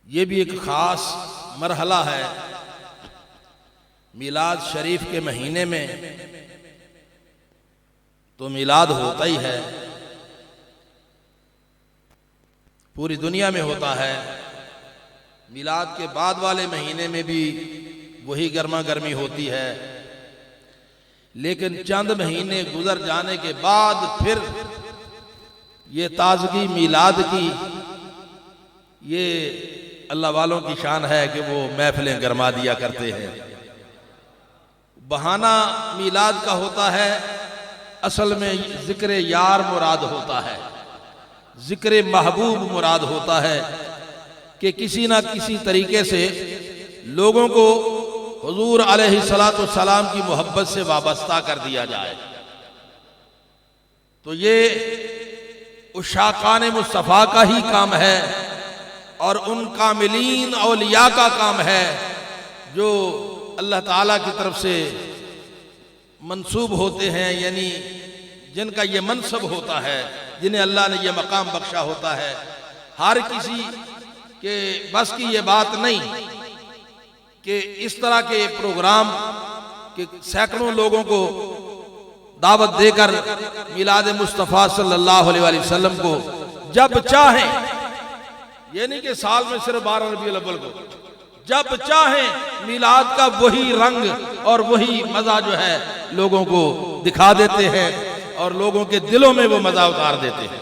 ये भी एक ख़ास मरहला है। मिलाद शरीफ के महीने में तो मिलाद होता ही है, पूरी दुनिया में होता है। मिलाद के बाद वाले महीने में भी वही गर्मा गर्मी होती है, लेकिन चंद महीने गुजर जाने के बाद फिर ये ताजगी मिलाद की, ये अल्लाह वालों की शान है कि वो महफिलें गरमा दिया करते हैं। बहाना मिलाद का होता है, असल में जिक्र यार मुराद होता है, जिक्र महबूब मुराद होता है कि किसी ना किसी तरीके से लोगों को हुजूर अलैहिस्सलातु सलाम की मोहब्बत से वाबस्ता कर दिया जाए। तो ये उशाकान मुस्तफ़ा का ही काम है और उन कामिलीन औलिया का काम है जो अल्लाह ताला की तरफ से मंसूब होते हैं, यानी जिनका ये मनसब होता है, जिन्हें अल्लाह ने ये मकाम बख्शा होता है। हर किसी के बस की ये बात नहीं कि इस तरह के प्रोग्राम के सैकड़ों लोगों को दावत देकर मिलाद मुस्तफ़ा सल्लल्लाहु अलैहि वसल्लम को जब चाहें, ये नहीं कि साल में सिर्फ 12 रबीउल अव्वल को, जब चाहें मिलाद का वही रंग और वही मजा जो है लोगों को दिखा देते हैं और लोगों के दिलों में वो मजा उतार देते हैं।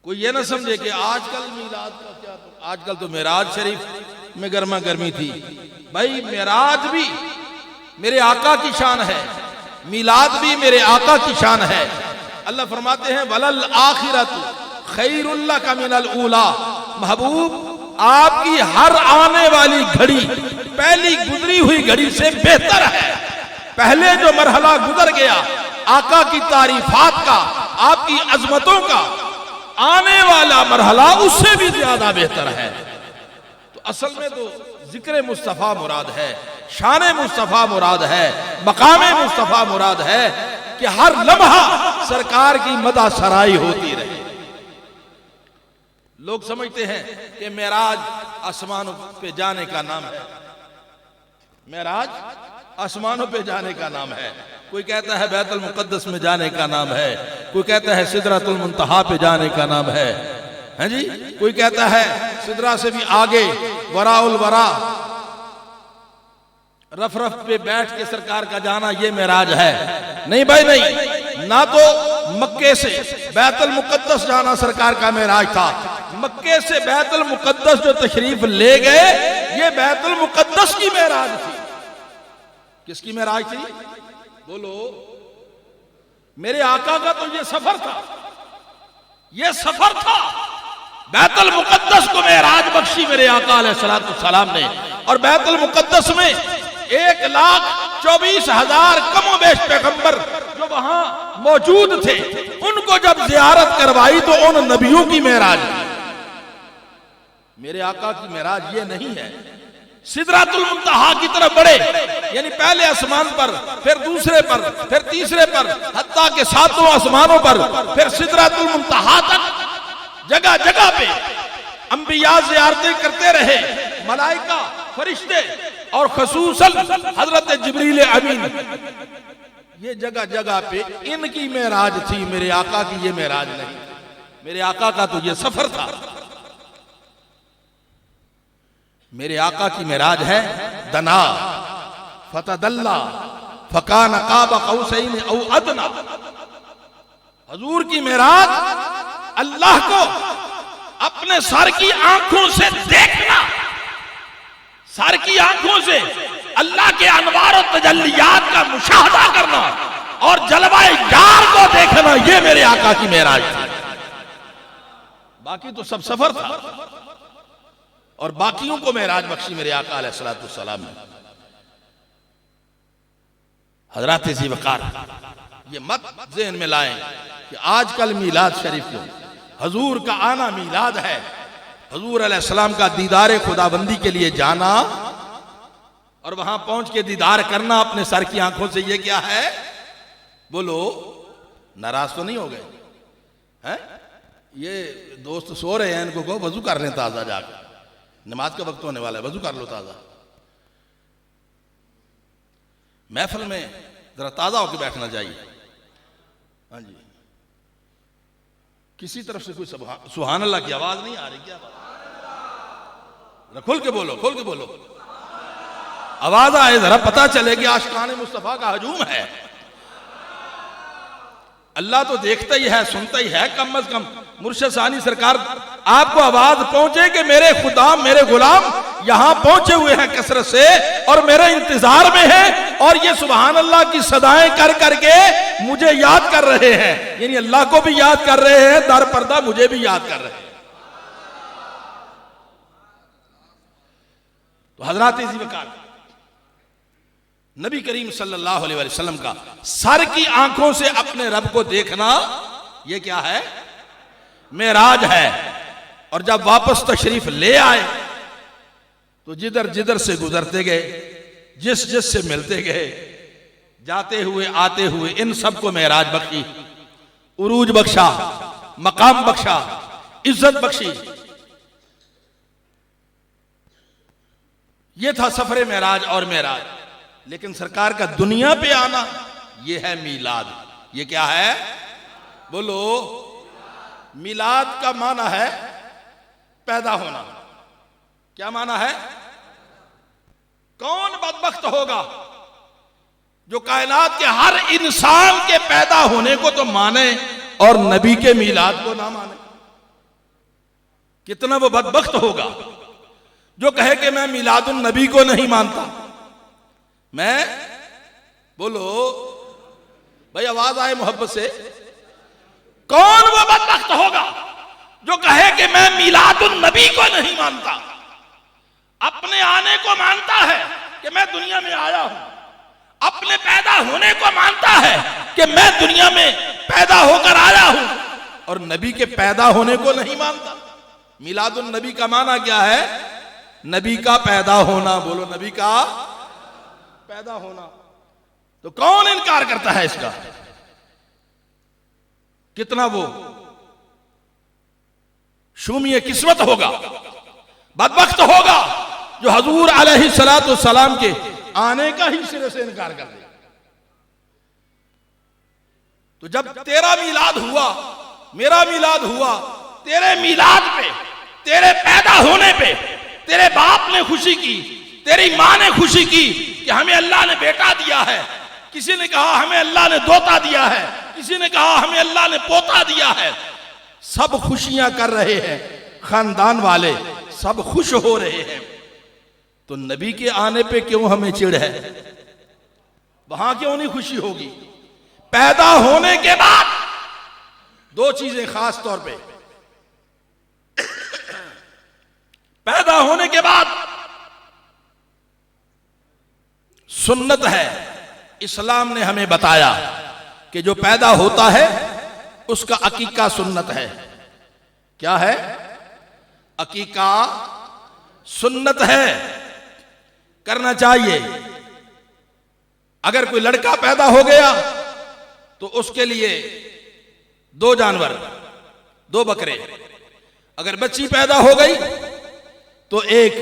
कोई ये ना समझे कि आजकल मिलाद का क्या, तो आजकल तो मेराज शरीफ में गर्मा गर्मी थी। भाई मेराज भी मेरे आका की शान है, मिलाद भी मेरे आका की शान है। अल्लाह फरमाते हैं वलल आखिरतु खैरुल लका मिनल ऊला, महबूब आपकी हर आने वाली घड़ी पहली गुजरी हुई घड़ी से बेहतर है। पहले जो मरहला गुजर गया आका की तारीफात का, आपकी अजमतों का, आने वाला मरहला उससे भी ज्यादा बेहतर है। तो असल में तो जिक्र मुस्तफ़ा मुराद है, शान मुस्तफ़ा मुराद है, मकाम मुस्तफ़ा मुराद है कि हर लम्हा सरकार की मदा सराई होती रहे। लोग समझते हैं कि मेराज आसमानों पे जाने का नाम है, मेराज आसमानों पे जाने का नाम है। कोई कहता है बैतुल मुक़द्दस में जाने का नाम है, कोई कहता है सिदरतुल मुंतहा पे जाने का नाम है, हैं जी। कोई कहता है सिदरा से भी आगे वराउल वरा रफ रफ पे बैठ के सरकार का जाना, ये मेराज है। नहीं भाई नहीं, ना तो मक्के से बैतुल मुक़द्दस जाना सरकार का मेराज था। मक्के से बैतुल मुक़द्दस जो तशरीफ ले गए, ये बैतुल मुक़द्दस की मेराज थी। किसकी मेराज थी बोलो? मेरे आका का तो ये सफर था, ये सफर था। बैतुल मुक़द्दस को मेराज बख्शी मेरे आका अलैहिस्सलातु सलाम ने, और बैतुल मुक़द्दस में 1,24,000 कमोबेश पैगंबर जो वहां मौजूद थे, उनको जब जियारत करवाई तो उन नबियों की मेराज थी। मेरे आका की मेराज ये नहीं है। सिदरतुल मुंतहा की तरफ बढ़े, यानी पहले आसमान पर, फिर दूसरे पर, फिर तीसरे पर, हत्ता के 7 आसमानों पर, फिर सिदरतुल मुंतहा तक जगह जगह पे अंबिया ज़ियारतें करते रहे। मलाइका, फरिश्ते और खसूसन हजरत जिब्रील अमीन, ये जगह जगह पे इनकी मेराज थी। मेरे आका की ये मेराज नहीं। मेरे आका का तो ये सफर था। मेरे आका की मेराज है दना फतदल्ला फकान काब कौसैन औ अदना। हजूर की मेराज अल्लाह को अपने सर की आंखों से देखना, सर की आंखों से अल्लाह के अनवार और तजल्लियात का मुशाहदा करना और जलवाए यार को देखना, ये मेरे आका की मेराज थी। बाकी तो सब सफर था, और बाकियों को मेराज बख्शी मेरे आका अलैहिस्सलातु सलाम ने। हजरत ज़ी वक़ार ये मत ज़हन में लाएं कि आजकल मिलाद शरीफ को, हजूर का आना मिलाद है, हजूर अलैहिस्सलाम का दीदार खुदाबंदी के लिए जाना और वहां पहुंच के दीदार करना अपने सर की आंखों से, ये क्या है बोलो? नाराज तो नहीं हो गए हैं? ये दोस्त सो रहे हैं, इनको कहो वजू कर लें ताज़ा जाकर, नमाज का वक्त होने वाला है, वजू कर लो ताज़ा। महफिल में जरा ताज़ा होकर बैठना चाहिए। हाँ जी, किसी तरफ से कोई सुभान अल्लाह की आवाज नहीं आ रही क्या? खुल के बोलो, खुल के बोलो, आवाज आए, जरा पता चले कि आशिकाने मुस्तफा का हजूम है। अल्लाह तो देखता ही है, सुनता ही है। कम अज कम मुर्शिद सानी सरकार आपको आवाज पहुंचे कि मेरे खुदा, मेरे गुलाम यहां पहुंचे हुए हैं कसरत से और मेरे इंतजार में हैं, और ये सुभान अल्लाह की सदाएं कर करके मुझे याद कर रहे हैं। यानी अल्लाह को भी याद कर रहे हैं, दर पर्दा मुझे भी याद कर रहे हैं। तो हजरात इसी वकार नबी करीम सल्लल्लाहु अलैहि वसल्लम का सर की आंखों से अपने रब को देखना, यह क्या है? मेराज है। और जब वापस तशरीफ ले आए तो जिधर जिधर से गुजरते गए, जिस जिस से मिलते गए, जाते हुए आते हुए, इन सबको मेराज बख्शी, उरूज बख्शा, मकाम बख्शा, इज्जत बख्शी। यह था सफर मेराज और मेराज। लेकिन सरकार का दुनिया पे आना, यह है मीलाद। यह क्या है? बोलो। मीलाद का माना है पैदा होना। क्या माना है? कौन बदबख्त होगा जो कायनात के हर इंसान के पैदा होने को तो माने और नबी के मीलाद को ना माने? कितना वो बदबख्त होगा जो कहे कि मैं मीलादुन नबी को नहीं मानता। मैं, बोलो भाई, आवाज आए मोहब्बत से। कौन वो बदबख्त होगा जो कहे कि मैं मीलादुन नबी को नहीं मानता? अपने आने को मानता है कि मैं दुनिया में आया हूं, अपने पैदा होने को मानता है कि मैं दुनिया में पैदा होकर आया हूं, और नबी के पैदा होने को नहीं मानता। मीलादुन नबी का माना क्या है? नबी का पैदा होना। बोलो, नबी का पैदा होना। तो कौन इनकार करता है इसका? कितना वो शूमिय किस्मत होगा, बदबख्त होगा जो हजूर अलैहिस्सलातु वस्सलाम के आने का ही सिरे से इनकार कर दे। तो जब तेरा मीलाद हुआ, मेरा मीलाद हुआ, तेरे मीलाद पे, तेरे पैदा होने पे तेरे बाप ने खुशी की, तेरी मां ने खुशी की कि हमें अल्लाह ने बेटा दिया है। किसी ने कहा हमें अल्लाह ने दोता दिया है, किसी ने कहा हमें अल्लाह ने पोता दिया है। सब खुशियां कर रहे हैं, खानदान वाले सब खुश हो रहे हैं। तो नबी के आने पे क्यों हमें चिढ़ है? वहां क्यों नहीं खुशी होगी? पैदा होने के बाद दो चीजें खास तौर पे, पैदा होने के बाद सुन्नत है। इस्लाम ने हमें बताया कि जो पैदा होता है उसका अकीका सुन्नत है। क्या है? अकीका सुन्नत है, करना चाहिए। अगर कोई लड़का पैदा हो गया तो उसके लिए 2 जानवर, 2 बकरे। अगर बच्ची पैदा हो गई तो एक,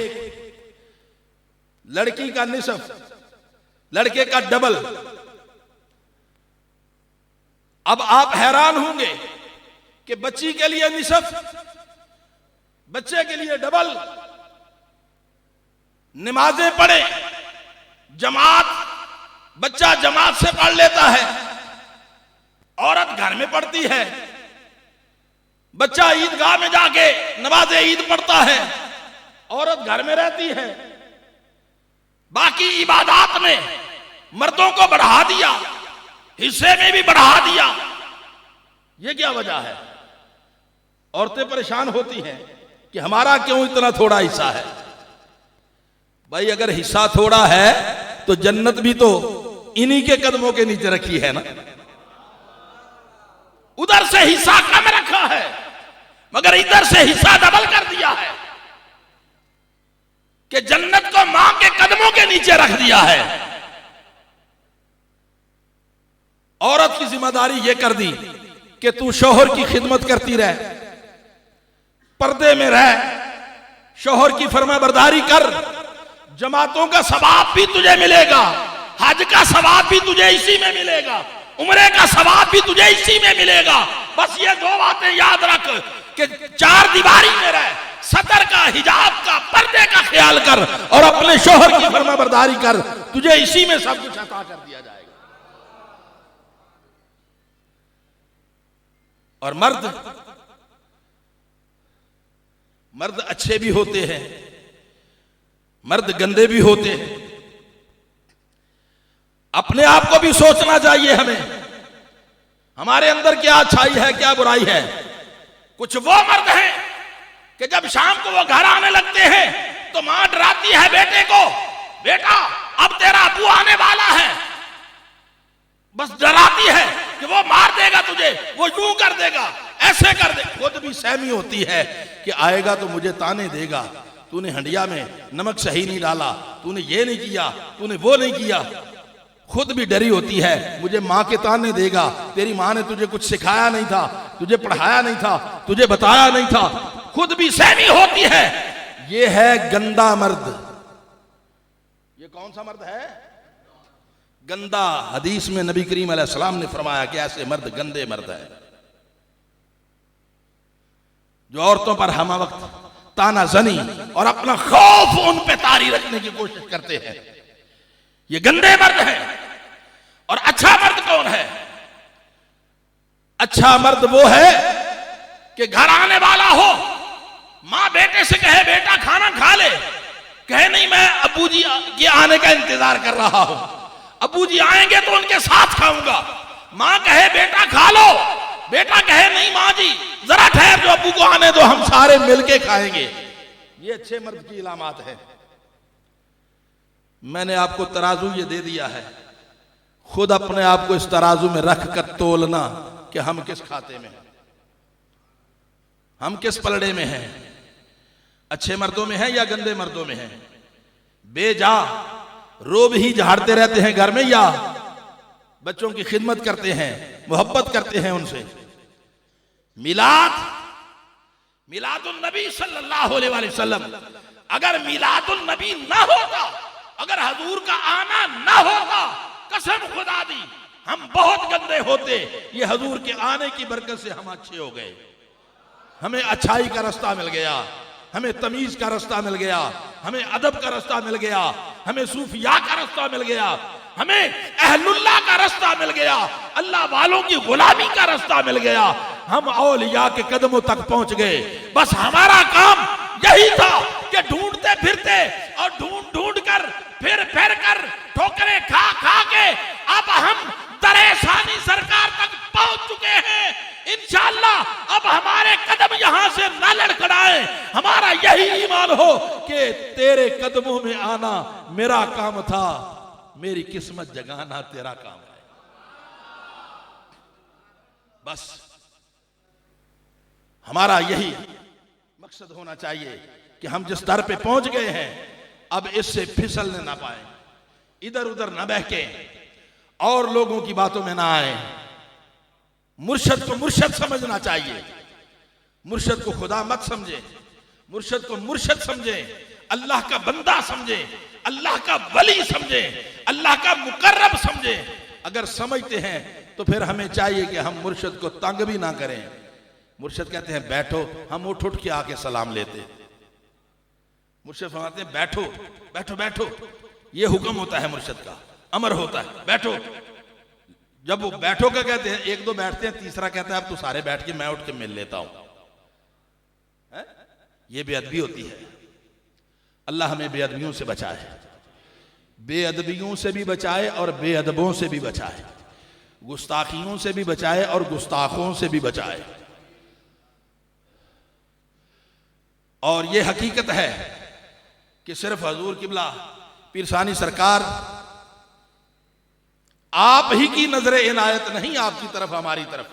लड़की का निसफ, लड़के का डबल। अब आप हैरान होंगे कि बच्ची के लिए निसफ, बच्चे के लिए डबल। नमाजें पढ़े, जमात, बच्चा जमात से पढ़ लेता है, औरत घर में पढ़ती है, बच्चा ईदगाह में जाके नमाज ईद पढ़ता है, औरत घर में रहती है। बाकी इबादत में मर्दों को बढ़ा दिया, हिस्से में भी बढ़ा दिया। ये क्या वजह है? औरतें परेशान होती हैं कि हमारा क्यों इतना थोड़ा हिस्सा है। भाई अगर हिस्सा थोड़ा है तो जन्नत भी तो इन्हीं के कदमों के नीचे रखी है ना। उधर से हिस्सा कम रखा है मगर इधर से हिस्सा डबल कर दिया है कि जन्नत को मां के कदमों के नीचे रख दिया है। औरत की जिम्मेदारी यह कर दी कि तू शौहर की खिदमत करती रह, पर्दे में रह, शोहर की फरमाबरदारी कर, जमातों का सवाब भी तुझे मिलेगा, हज का सवाब भी तुझे इसी में मिलेगा, उम्रे का सवाब भी तुझे इसी में मिलेगा। बस ये दो बातें याद रख कि चार दीवारी में रह, सतर का, हिजाब का, पर्दे का ख्याल कर और अपने शोहर की फरमाबरदारी कर, तुझे इसी में सब कुछ अता कर दिया जाएगा। और मर्द अच्छे भी होते हैं, मर्द गंदे भी होते हैं। अपने आप को भी सोचना चाहिए हमें, हमारे अंदर क्या अच्छाई है, क्या बुराई है। कुछ वो मर्द हैं कि जब शाम को वो घर आने लगते हैं तो मां डराती है बेटे को, बेटा अब तेरा अबू आने वाला है, बस डराती है कि वो मार देगा तुझे, वो यूं कर देगा, ऐसे कर दे। खुद भी सहमी होती है कि आएगा तो मुझे ताने देगा, तूने हंडिया में नमक सही नहीं डाला, तूने ये नहीं किया, तूने वो नहीं किया। खुद भी डरी होती है, मुझे माँ के ताने देगा, तेरी माँ ने तुझे कुछ सिखाया नहीं था, तुझे पढ़ाया नहीं था, तुझे बताया नहीं था। खुद भी सहमी होती है। ये है गंदा मर्द। ये कौन सा मर्द है? गंदा। हदीस में नबी करीम अलैहिस्सलाम ने फरमाया कि ऐसे मर्द गंदे मर्द है, जो औरतों पर हम वक्त ताना जनी और अपना खौफ उन पे तारी रखने की कोशिश करते हैं। ये गंदे मर्द है। और अच्छा मर्द कौन है? अच्छा मर्द वो है कि घर आने वाला हो, मां बेटे से कहे बेटा खाना खा ले, कहे नहीं मैं अबू जी के आने का इंतजार कर रहा हूं, अबू जी आएंगे तो उनके साथ खाऊंगा। मां कहे बेटा खा लो, बेटा कहे नहीं मां जी जरा ठहर जो, अबू को आने दो, हम सारे मिलके खाएंगे। ये अच्छे मर्द की इलामात है। मैंने आपको तराजू ये दे दिया है, खुद अपने आप को इस तराजू में रख कर तोलना कि हम किस खाते में हैं, हम किस पलड़े में हैं, अच्छे मर्दों में हैं या गंदे मर्दों में हैं। बेजा रोब ही झाड़ते रहते हैं घर में या बच्चों की खिदमत करते हैं, मोहब्बत करते हैं उनसे। मिलादुन नबी सल्लल्लाहु अलैहि वसल्लम, अगर मिलादुन नबी ना होता, अगर हजूर का आना ना होता, कसम खुदा दी हम बहुत गंदे होते। ये हजूर के आने की बरकत से हम अच्छे हो गए, हमें अच्छाई का रास्ता मिल गया, हमें तमीज का रास्ता मिल गया, हमें अदब का रास्ता मिल गया, हमें सूफिया का रास्ता मिल गया, हमें अहलुल्लाह का रास्ता मिल गया, अल्लाह वालों की गुलामी का रास्ता मिल गया, हम औलिया के कदमों तक पहुंच गए। बस हमारा काम यही था कि ढूंढते फिरते और ढूंढ ढूंढ कर फिर कर ठोकरें खा खा के अब हम दरेसानी सरकार तक पहुंच चुके हैं। इंशाअल्लाह अब हमारे कदम यहां से न लड़खड़ाए। हमारा यही ईमान हो कि तेरे कदमों में आना मेरा काम था, मेरी किस्मत जगाना तेरा काम है। बस हमारा यही मकसद होना चाहिए कि हम जिस दर पे पहुंच गए हैं अब इससे फिसलने ना पाए, इधर उधर ना बहके और लोगों की बातों में ना आए। मुर्शद को मुर्शद समझना चाहिए, मुर्शद को खुदा मत समझे, मुर्शद को मुर्शद समझे, अल्लाह का बंदा समझे, अल्लाह का वली समझे, अल्लाह का मुकर्रब समझे। अगर समझते हैं तो फिर हमें चाहिए कि हम मुर्शद को तंग भी ना करें। मुर्शद कहते हैं बैठो, हम उठ उठ के आके सलाम लेते। मुर्शद फरमाते हैं बैठो बैठो बैठो, ये हुक्म होता है मुर्शद का, अमर होता है बैठो। जब वो बैठो का कहते हैं, एक दो बैठते हैं, तीसरा कहता है अब तू सारे बैठ के मैं उठ के मिल लेता हूं। ये बेअदबी होती है। अल्लाह हमें बेअदबियों से बचाए, बेअदबियों से भी बचाए और बेअदबों से भी बचाए, गुस्ताखियों से भी बचाए और गुस्ताखों से भी बचाए। और ये हकीकत है कि सिर्फ हजूर किबला पीर सानी सरकार आप ही की नजर इनायत नहीं आपकी तरफ, हमारी तरफ।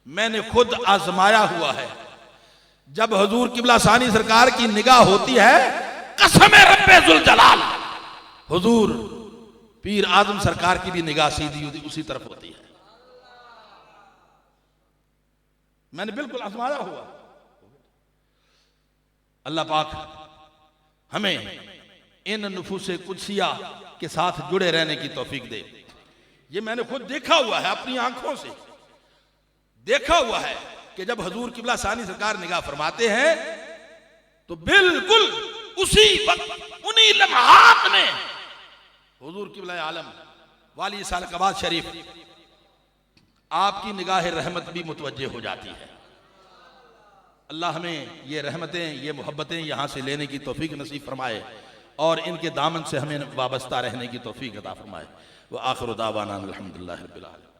मैंने खुद आजमाया हुआ है। जब हजूर किबला सानी सरकार की निगाह होती है, कसम रब्बे जुल जलाल, हुजूर पीर आजम सरकार की भी निगाह सीधी उसी तरफ होती है। मैंने बिल्कुल आजमाया हुआ। अल्लाह पाक हमें इन नुफूस कुदसिया के साथ जुड़े रहने की तौफीक दे। ये मैंने खुद देखा हुआ है, अपनी आंखों से देखा हुआ है कि जब हजूर किबला सानी सरकार निगाह फरमाते हैं तो बिल्कुल उसी वक्त उन्हीं लम्हात में हुजूर किबला आलम वाली सालकबाद शरीफ आपकी निगाह रहमत भी मुतवज्जे हो जाती है। अल्लाह हमें ये रहमतें, ये मोहब्बतें यहाँ से लेने की तौफीक नसीब फरमाए और इनके दामन से हमें वाबस्ता रहने की तौफीक अता फरमाए। व आखिर दावाना अल्हम्दुलिल्लाहि रब्बिल आलमीन।